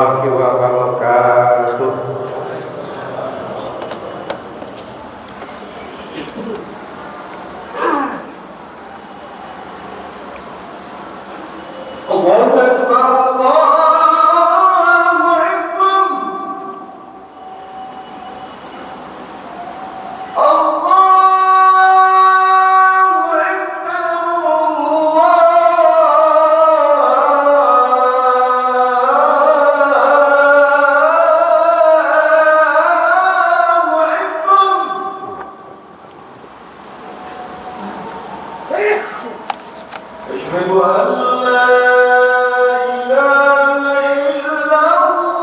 warahmatullahi wabarakatuh. Allahu Akbar, Allahu Akbar. أشهد أن لا إله إلا الله.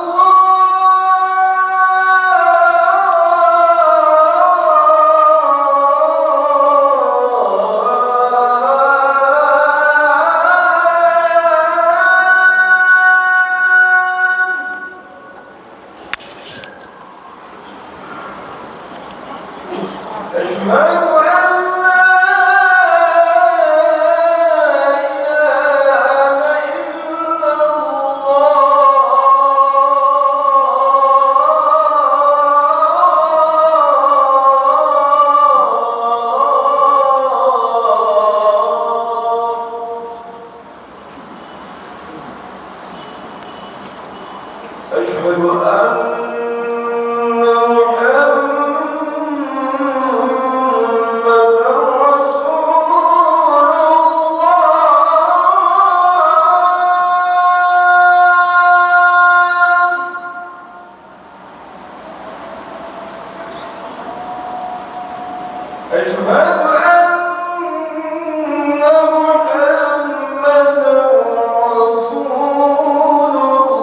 أشهد أشهد أن محمدًا رسول الله.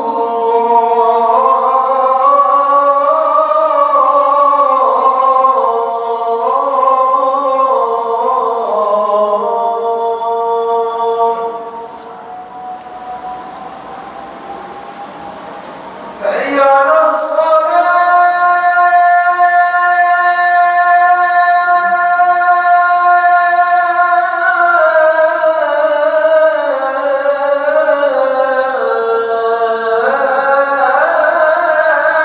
أشهد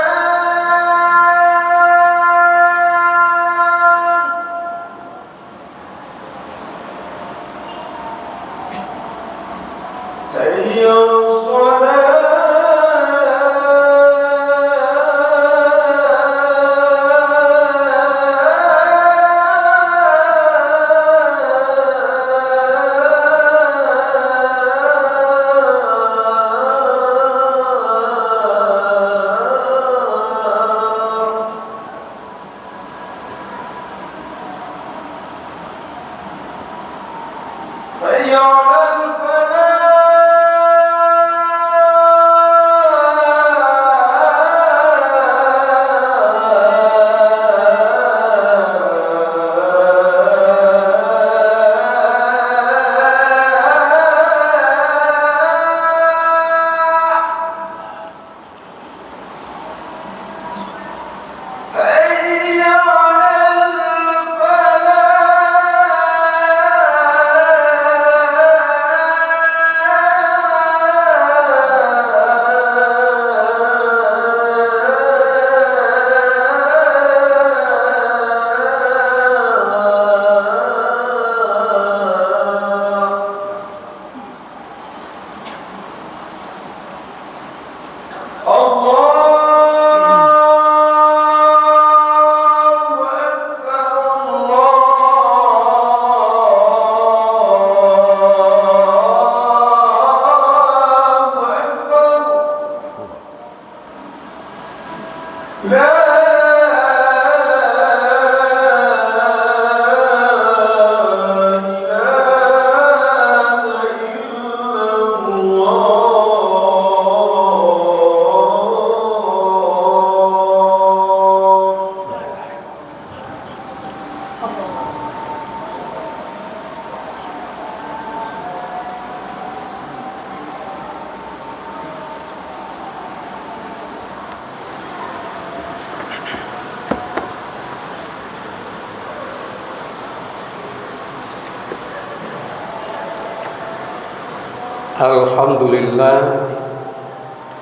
Alhamdulillah,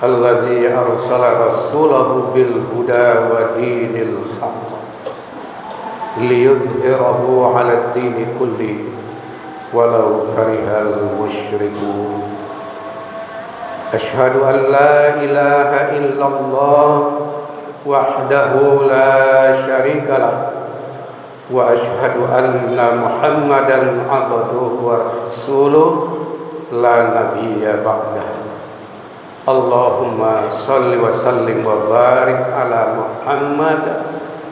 الذي أرسل رسوله بالهدى ودين الحق ليظهره على الدين كله ولو كره المشركون أشهد أن لا إله إلا الله وحده لا شريك له وأشهد أن محمدا عبده ورسوله لا نبي بعده اللهم صل وسلم وبارك على محمد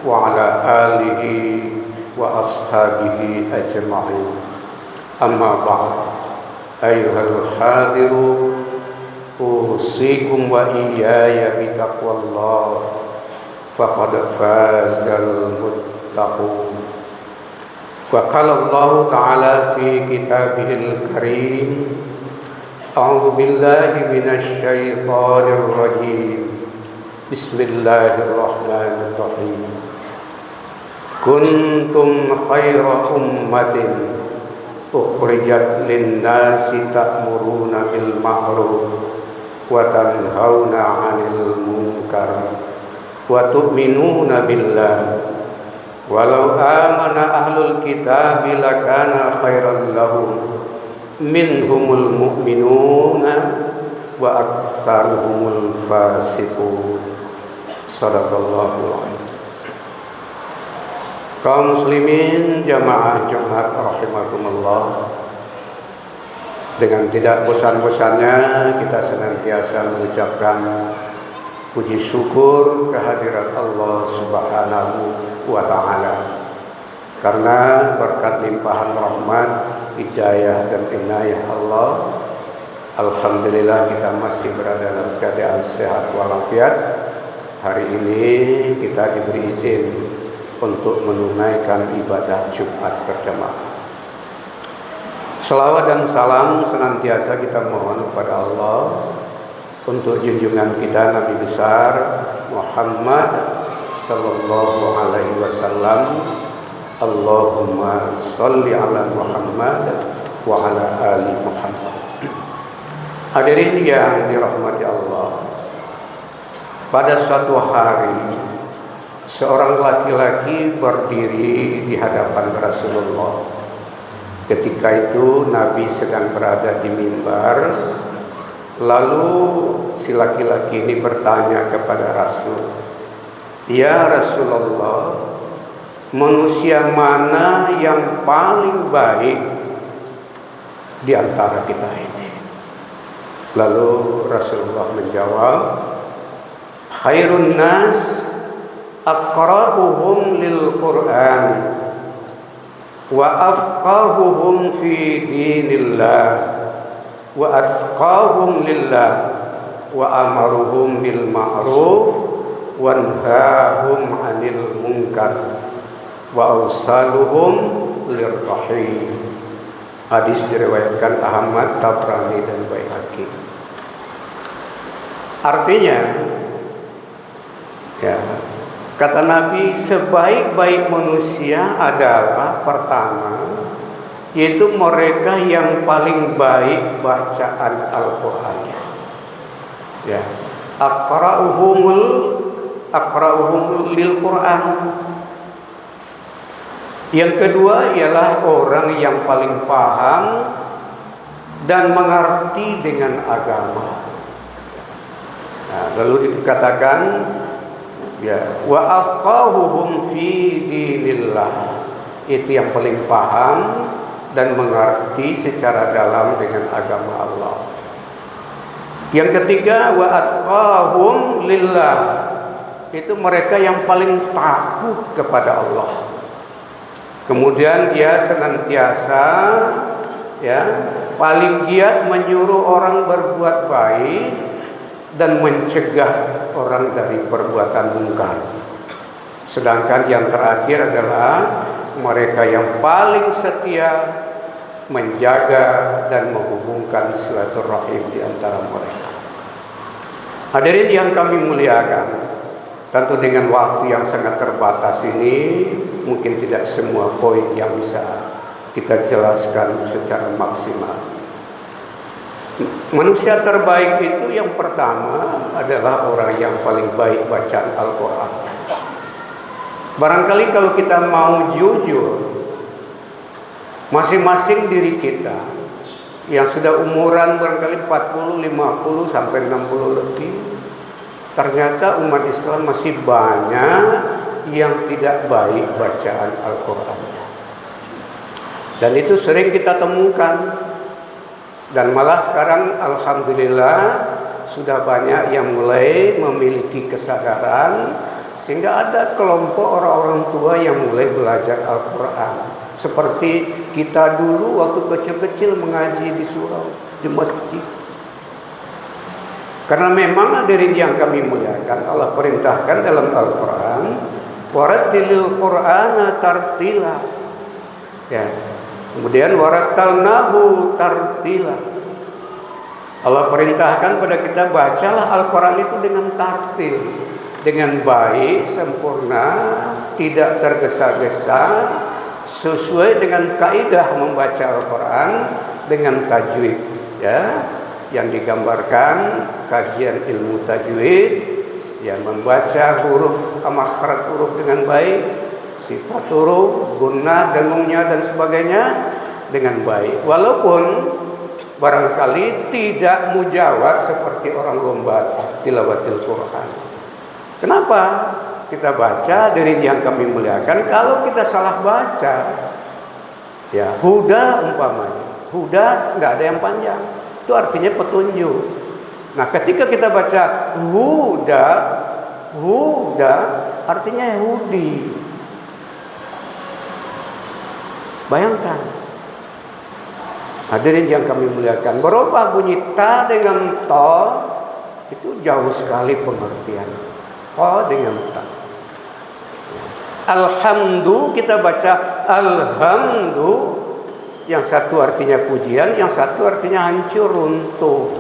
وعلى آله وأصحابه أجمعين أما بعد أيها الحاضرون أوصيكم وإياي بتقوى الله فقد فاز المتقون وقال الله تعالى في كتابه الكريم أعوذ بالله من الشيطان الرجيم بسم الله الرحمن الرحيم كنتم خير أمة أخرجت للناس تأمرون بالمعروف وتنهون عن المنكر وتؤمنون بالله ولو آمن أهل الكتاب لكان خيرا لهم منهم المؤمنون وأكثرهم الفاسقون Sadaqallahul adzim. Kaum muslimin jamaah Jumat rahimakumullah, dengan tidak bosan-bosannya kita senantiasa mengucapkan puji syukur kehadirat Allah Subhanahu wa taala. Karena berkat limpahan rahmat, hidayah dan inayah Allah, alhamdulillah kita masih berada dalam keadaan sehat walafiat. Hari ini kita diberi izin untuk menunaikan ibadah Jumat berjamaah. Selawat dan salam senantiasa kita mohon kepada Allah untuk junjungan kita Nabi besar Muhammad sallallahu alaihi wasallam. Allahumma sholli ala Muhammad wa ala ali Muhammad. Hadirin yang dirahmati Allah, pada suatu hari seorang laki-laki berdiri di hadapan Rasulullah. Ketika itu Nabi sedang berada di mimbar. Lalu si laki-laki ini bertanya kepada Rasul, "Ya Rasulullah, manusia mana yang paling baik di antara kita ini?" Lalu Rasulullah menjawab, "Khairun nas aqra'uhum lil Qur'an wa afqahuhum fi dinillah wa atqahum lillah wa amaruhum bil ma'ruf wa anhahum 'anil munkar wa awsaluhum lirrahim." Hadis diriwayatkan Ahmad, Tabrani dan Baihaqi. Artinya, ya, kata Nabi, sebaik-baik manusia adalah pertama, yaitu mereka yang paling baik bacaan Al-Qur'annya. Ya, aqra'uhum lil Qur'an. Yang kedua ialah orang yang paling paham dan mengerti dengan agama. Nah, lalu dikatakan, ya, wa afqahuhum fi dinillah, itu yang paling paham dan mengerti secara dalam dengan agama Allah. Yang ketiga, wa atqahum lillah, itu mereka yang paling takut kepada Allah. Kemudian dia senantiasa, ya, paling giat menyuruh orang berbuat baik dan mencegah orang dari perbuatan mungkar. Sedangkan yang terakhir adalah mereka yang paling setia menjaga dan menghubungkan silaturahim di antara mereka. Hadirin yang kami muliakan, tentu dengan waktu yang sangat terbatas ini mungkin tidak semua poin yang bisa kita jelaskan secara maksimal. Manusia terbaik itu yang pertama adalah orang yang paling baik bacaan Al-Quran. Barangkali kalau kita mau jujur, masing-masing diri kita yang sudah umuran barangkali 40, 50 sampai 60 lebih, ternyata umat Islam masih banyak yang tidak baik bacaan Al-Quran. Dan itu sering kita temukan. Dan malah sekarang alhamdulillah sudah banyak yang mulai memiliki kesadaran, sehingga ada kelompok orang-orang tua yang mulai belajar Al-Quran. Seperti kita dulu waktu kecil-kecil mengaji di surau, di masjid. Karena memang hadirin yang kami muliakan, Allah perintahkan dalam Al-Quran, warattilil Qur'ana tartila. Ya. Kemudian warattalnahu tartila. Allah perintahkan pada kita, bacalah Al-Quran itu dengan tartil, dengan baik, sempurna, tidak tergesa-gesa, sesuai dengan kaidah membaca Al-Quran dengan tajwid, ya, yang digambarkan kajian ilmu tajwid, yang membaca huruf makhraj huruf dengan baik, sifat huruf, gunnah, dengungnya dan sebagainya dengan baik. Walaupun barangkali tidak mujawad seperti orang lomba tilawatil Quran. Kenapa kita baca dari yang kami muliakan? Kalau kita salah baca, ya huda umpamanya, huda nggak ada yang panjang, itu artinya petunjuk. Nah, ketika kita baca huda, huda artinya Yahudi. Bayangkan, hadirin yang kami muliakan, berubah bunyi ta dengan to itu jauh sekali pengertian. To dengan ta. Alhamdu kita baca alhamdu, yang satu artinya pujian, yang satu artinya hancur runtuh.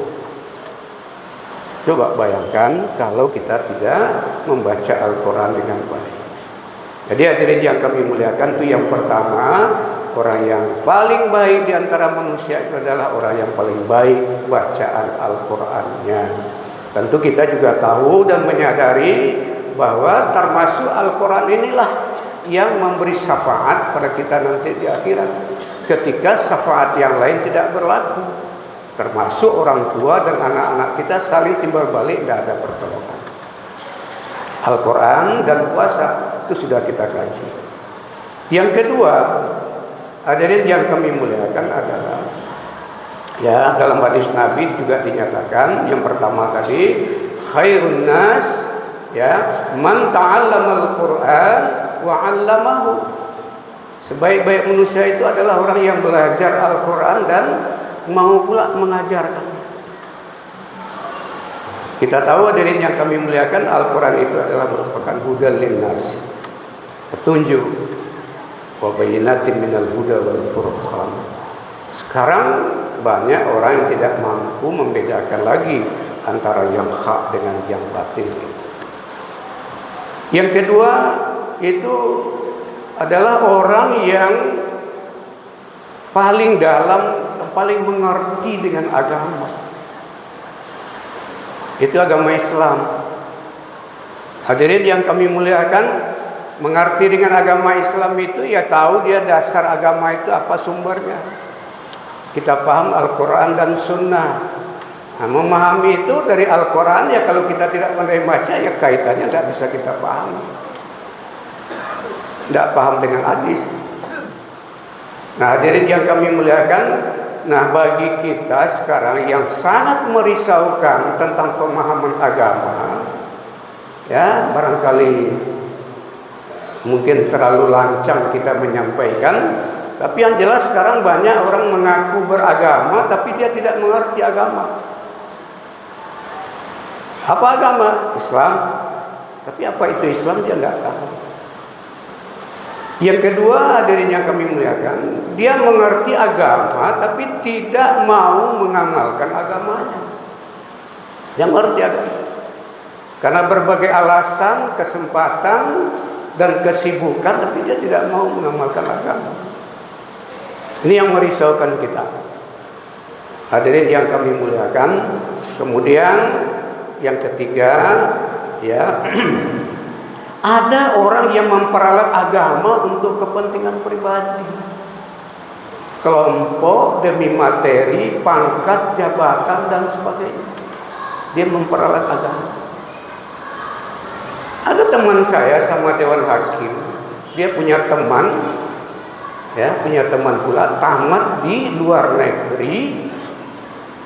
Coba bayangkan kalau kita tidak membaca Al-Quran dengan baik. Jadi hadirin yang kami muliakan, itu yang pertama, orang yang paling baik di antara manusia itu adalah orang yang paling baik bacaan Al-Qurannya. Tentu kita juga tahu dan menyadari bahwa termasuk Al-Quran inilah yang memberi syafaat pada kita nanti di akhirat, ketika syafaat yang lain tidak berlaku. Termasuk orang tua dan anak-anak kita saling timbal balik, tidak ada pertolongan. Al-Quran dan puasa itu sudah kita kaji. Yang kedua, hadirin yang kami muliakan adalah, ya, dalam hadis Nabi juga dinyatakan, yang pertama tadi, khairun nas, ya, man ta'allamal Qur'an wa 'allamahu. Sebaik-baik manusia itu adalah orang yang belajar Al-Quran dan mau pula mengajarkan. Kita tahu hadirin yang kami muliakan, Al-Quran itu adalah merupakan hudal linnas, petunjuk, wa bayyinatin minal huda wal furqan. Sekarang banyak orang yang tidak mampu membedakan lagi antara yang hak dengan yang batil. Yang kedua itu adalah orang yang paling dalam, paling mengerti dengan agama. Itu agama Islam. Hadirin yang kami muliakan, mengerti dengan agama Islam itu ya tahu dia dasar agama itu apa sumbernya. Kita paham Al-Quran dan Sunnah. Nah, memahami itu dari Al-Quran, ya kalau kita tidak pandai baca, ya kaitannya tidak bisa kita paham. Tidak paham dengan hadis. Nah, hadirin yang kami muliakan, nah bagi kita sekarang yang sangat merisaukan tentang pemahaman agama, ya barangkali mungkin terlalu lancang kita menyampaikan, tapi yang jelas sekarang banyak orang mengaku beragama tapi dia tidak mengerti agama. Apa agama? Islam. Tapi apa itu Islam dia tidak tahu. Yang kedua, hadirin yang kami muliakan, dia mengerti agama tapi tidak mau mengamalkan agamanya. Yang mengerti agama karena berbagai alasan, kesempatan dan kesibukan, tapi dia tidak mau mengamalkan agama. Ini yang merisaukan kita. Hadirin yang kami muliakan, kemudian yang ketiga, ya, ada orang yang memperalat agama untuk kepentingan pribadi, kelompok demi materi, pangkat, jabatan dan sebagainya. Dia memperalat agama. Ada teman saya sama Dewan Hakim, dia punya teman, ya, punya teman pula tamat di luar negeri.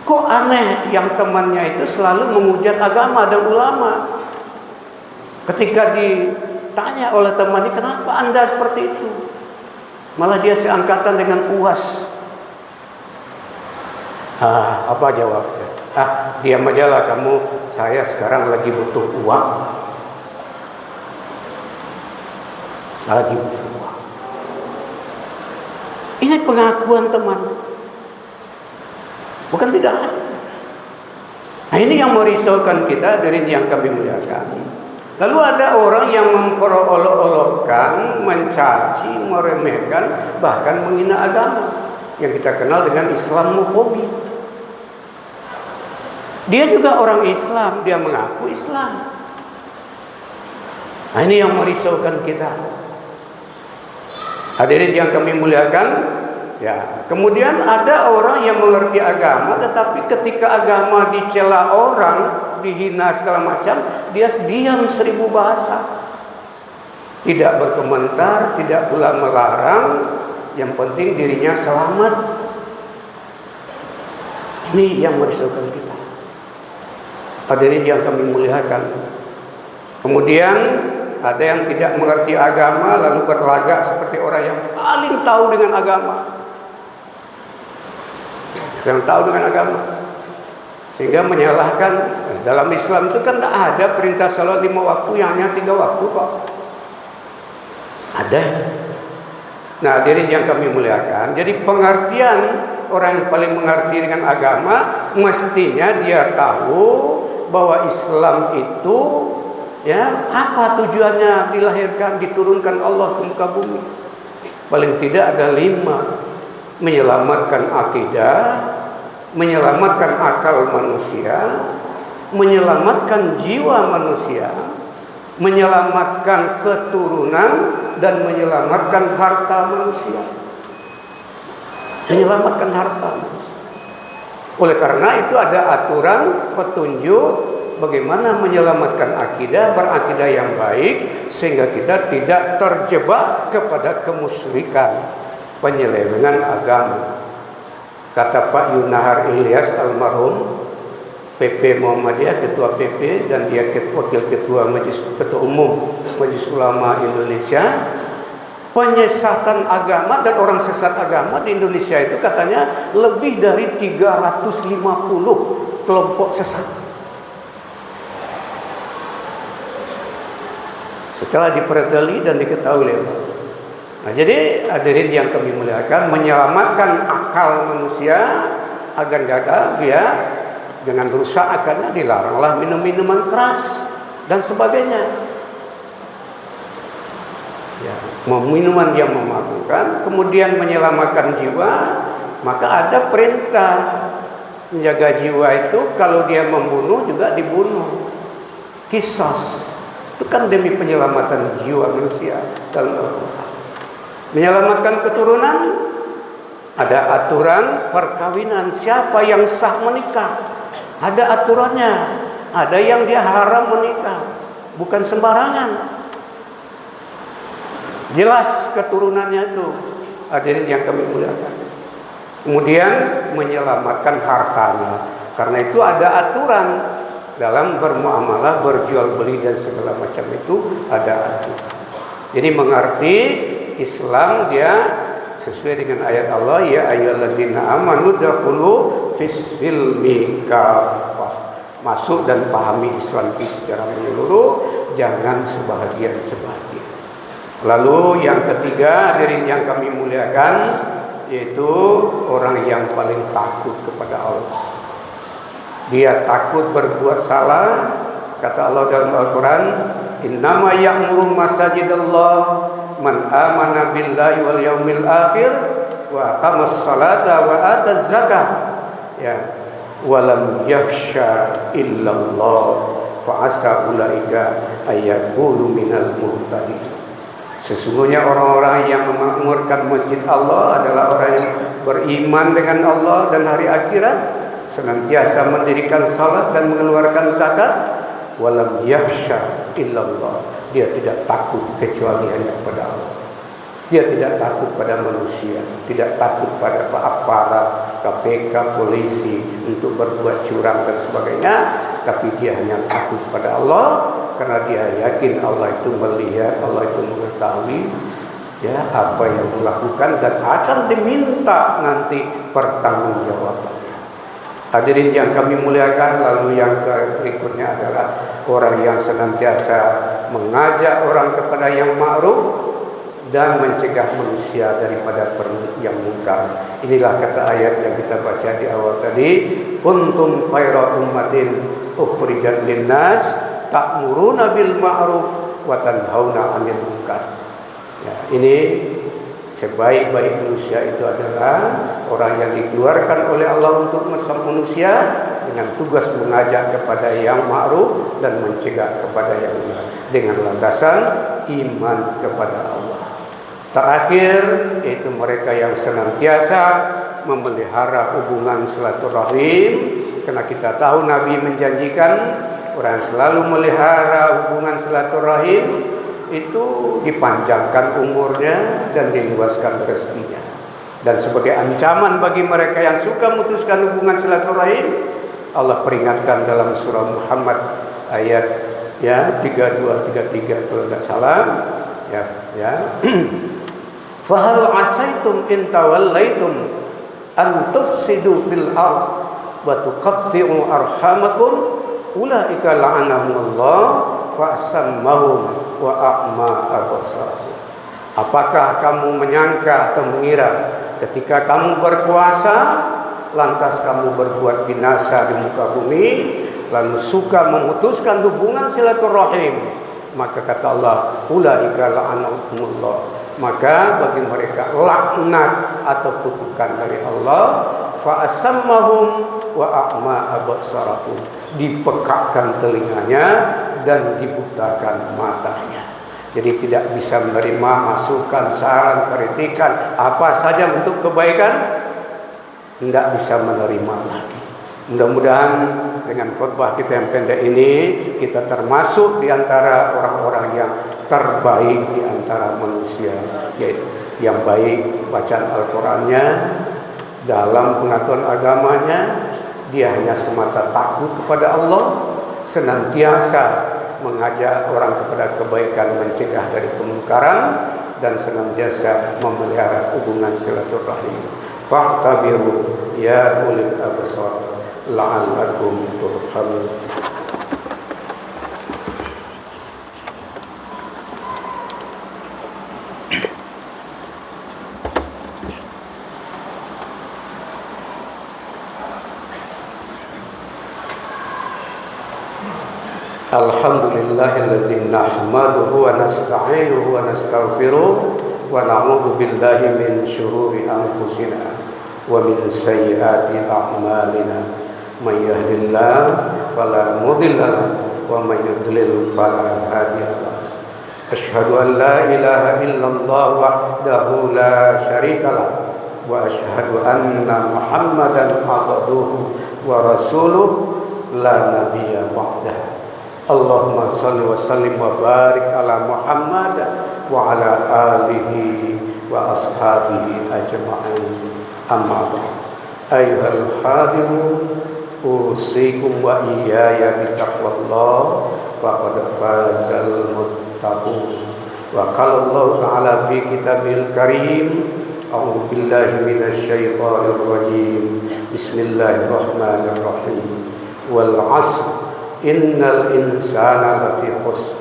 Kok aneh, yang temannya itu selalu menghujat agama dan ulama. Ketika ditanya oleh temannya, kenapa Anda seperti itu? Malah dia seangkatan dengan UAS. Apa jawabnya? Diam aja lah kamu, saya sekarang lagi butuh uang. Saya lagi butuh uang. Ini pengakuan teman. Bukan tidak. Nah, ini yang merisaukan kita dari yang kami muliakan. Lalu ada orang yang memperolok-olokkan, mencaci, meremehkan, bahkan menghina agama, yang kita kenal dengan Islamofobi. Dia juga orang Islam, dia mengaku Islam. Nah, ini yang merisaukan kita. Hadirin yang kami muliakan, ya, kemudian ada orang yang mengerti agama, tetapi ketika agama dicela orang, dihina segala macam, dia diam 1000 bahasa, tidak berkomentar, tidak pula melarang, yang penting dirinya selamat. Ini yang merisaukan kita. Hadirin yang kami muliakan. Kemudian ada yang tidak mengerti agama lalu berlagak seperti orang yang paling tahu dengan agama. Yang tahu dengan agama, sehingga menyalahkan. Dalam Islam itu kan tak ada perintah salat 5 waktu, yang hanya 3 waktu kok. Ada. Nah, hadirin yang kami muliakan, jadi pengertian orang yang paling mengerti dengan agama, mestinya dia tahu bahwa Islam itu, ya, apa tujuannya dilahirkan, diturunkan Allah ke muka bumi. Paling tidak ada 5. Menyelamatkan akidah, menyelamatkan akal manusia, menyelamatkan jiwa manusia, menyelamatkan keturunan, dan menyelamatkan harta manusia. Menyelamatkan harta manusia. Oleh karena itu ada aturan, petunjuk bagaimana menyelamatkan akidah, berakidah yang baik, sehingga kita tidak terjebak kepada kemusyrikan, penyelewengan agama. Kata Pak Yunahar Ilyas almarhum, PP Muhammadiyah, ketua PP, dan dia wakil ketua ketua umum Majelis Ulama Indonesia, penyesatan agama dan orang sesat agama di Indonesia itu katanya lebih dari 350 kelompok sesat. Setelah dipelajari dan diketahui. Nah, jadi hadirin yang kami muliakan, menyelamatkan akal manusia agar dia jangan rusak akalnya, dilaranglah minum-minuman keras dan sebagainya. Ya, minuman yang memabukkan, kemudian menyelamatkan jiwa, maka ada perintah menjaga jiwa itu, kalau dia membunuh juga dibunuh. Qisas itu kan demi penyelamatan jiwa manusia dalam Al-Quran. Menyelamatkan keturunan, ada aturan perkawinan, siapa yang sah menikah, ada aturannya. Ada yang dia haram menikah, bukan sembarangan, jelas keturunannya itu. Hadirin yang kami muliakan. Kemudian menyelamatkan hartanya, karena itu ada aturan dalam bermuamalah, berjual beli dan segala macam itu ada aturan. Jadi mengerti Islam dia sesuai dengan ayat Allah, ya ayyuhallazina amanu dakhulu fis-silmi kafah. Masuk dan pahami Islam secara menyeluruh, jangan sebahagian-sebahagian. Lalu yang ketiga, hadirin yang kami muliakan, yaitu orang yang paling takut kepada Allah. Dia takut berbuat salah. Kata Allah dalam Al-Quran, innama ya'muru masajidallah man amana billahi wal yaumil akhir wa aqamas salata wa ataz zakah ya, walam yakhsha illallah fa asa ulaika ayyakunu minal muhtadin. Sesungguhnya orang-orang yang memakmurkan masjid Allah adalah orang yang beriman dengan Allah dan hari akhirat, senantiasa mendirikan salat dan mengeluarkan zakat. Walam yakhsha illallah, dia tidak takut kecuali hanya pada Allah. Dia tidak takut pada manusia, tidak takut pada aparat, KPK, polisi untuk berbuat curang dan sebagainya, tapi dia hanya takut pada Allah karena dia yakin Allah itu melihat, Allah itu mengetahui ya apa yang dilakukan dan akan diminta nanti pertanggungjawabannya. Hadirin yang kami muliakan, lalu yang berikutnya adalah orang yang senantiasa mengajak orang kepada yang ma'ruf dan mencegah manusia daripada yang mungkar. Inilah kata ayat yang kita baca di awal tadi, kuntum khaira ummatin ukhrijat linnas ta'muruna bil ma'ruf wa tanhauna 'anil munkar. Ya, ini sebaik-baik manusia itu adalah orang yang dikeluarkan oleh Allah untuk manusia dengan tugas mengajak kepada yang ma'ruf dan mencegah kepada yang munkar dengan landasan iman kepada Allah. Terakhir yaitu mereka yang senantiasa memelihara hubungan silaturahim, karena kita tahu Nabi menjanjikan orang yang selalu melihara hubungan silaturahim itu dipanjangkan umurnya dan diluaskan rezekinya. Dan sebagai ancaman bagi mereka yang suka memutuskan hubungan silaturahim, Allah peringatkan dalam surah Muhammad ayat 32 33 kalau tidak salah ya. Fahal asaitum in tawallaitum an tufsidu fil ard wa tuqatti'u arhamakum ulaika la'anahumullah fa'asammahum wa a'ma absarahum. Apakah kamu menyangka atau mengira ketika kamu berkuasa lantas kamu berbuat binasa di muka bumi lalu suka memutuskan hubungan silaturahim, maka kata Allah ulaika la'anahumullah, maka bagi mereka laknat atau kutukan dari Allah, fa'asammahum wa a'ma absarahum, dipekakkan telinganya dan dibutakan matanya. Jadi tidak bisa menerima masukan, saran, kritikan apa saja untuk kebaikan, tidak bisa menerima lagi. Mudah-mudahan dengan khutbah kita yang pendek ini kita termasuk di antara orang-orang yang terbaik di antara manusia, yaitu yang baik bacaan Al-Qur'annya, dalam pengetahuan agamanya, dia hanya semata takut kepada Allah, senantiasa mengajak orang kepada kebaikan, mencegah dari kemungkaran, dan senantiasa memelihara hubungan silaturahim. Fa'tabiru ya ulil absar la'allakum turhamun. Alhamdulillahillazi nahmaduhu wa nasta'inuhu wa nastaghfiruh wa na'udzu billahi min syururi anfusina wa min sayyiati a'malina. May yahdihillahu fala mudilla lahu wa may yudlil fala hadiya lahu. Asyhadu an la ilaha illallah wahdahu la syarika lahu wa asyhadu anna Muhammadan abduhu wa rasuluh la nabiyya ba'dahu. Allahumma salli wa sallim wa barik ala Muhammad wa ala alihi wa ashabihi ajma'in. Amma ba'd. Ayyuhal hadirun, usikum wa iyaya bitaqwallah faqad fazal muttaqun. Wa qala Allah ta'ala fi kitabil karim, a'udzu billahi minasy syaithanir rajim. Bismillahirrahmanirrahim. Wal 'asr innal insana lafi khusr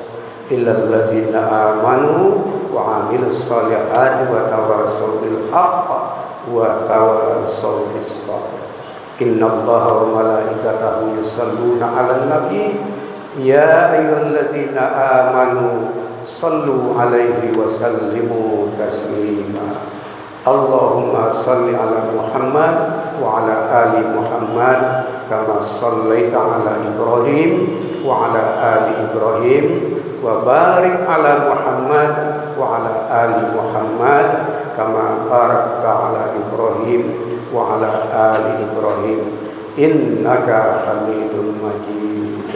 illal ladzina amanu wa 'amilus solihati wa tawassaw bil haqq wa tawassaw bis sabr. Innallaha wa malaikatahu yusholluna 'alan nabi ya ayyuhalladzina amanu shallu 'alaihi wa sallimu taslima. Allahumma salli ala Muhammad wa ala ali Muhammad kama sallaita ala Ibrahim wa ala ali Ibrahim wa barik ala Muhammad wa ala ali Muhammad kama barakta ala Ibrahim wa ala ali Ibrahim innaka Hamidum Majid.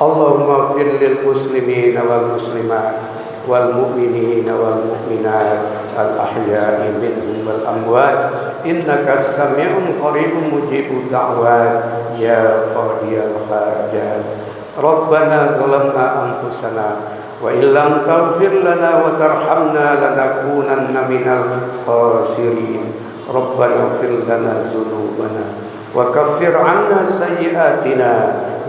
Allahumma ighfir lil muslimin wal muslimat wal mu'minin wal mu'minat al ahya'i minhum wal amwat innaka sami'un qaribun mujibud da'wat ya qadiyal hajat. Rabbana zalamna anfusana wa illam taghfir lana wa tarhamna lanakunanna minal khasirin. Rabbana ighfir lana dzunubana wa kaffir 'anna sayyi'atina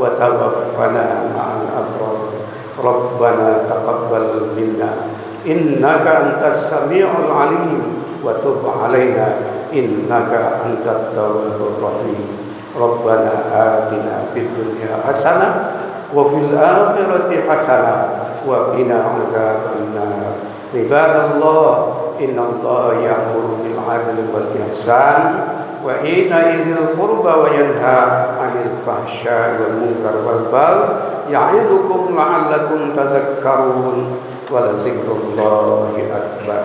wa tawaffana ma'al abrar. Rabbana taqabbal minna innaka antas sami'ul alim wa tub 'alaina innaka antat tawwabur rahim. Rabbana atina fid dunya hasanah wa fil akhirati hasanah wa qina azabannar. Ibadallah, innallaha ya'muru bil 'adli wal ihsan wa ita'i dzil qurba wa yanha 'anil fahsya'i wal munkar wal baghi ya'idukum la'allakum tadhakkarun wa la dzikrullahi akbar.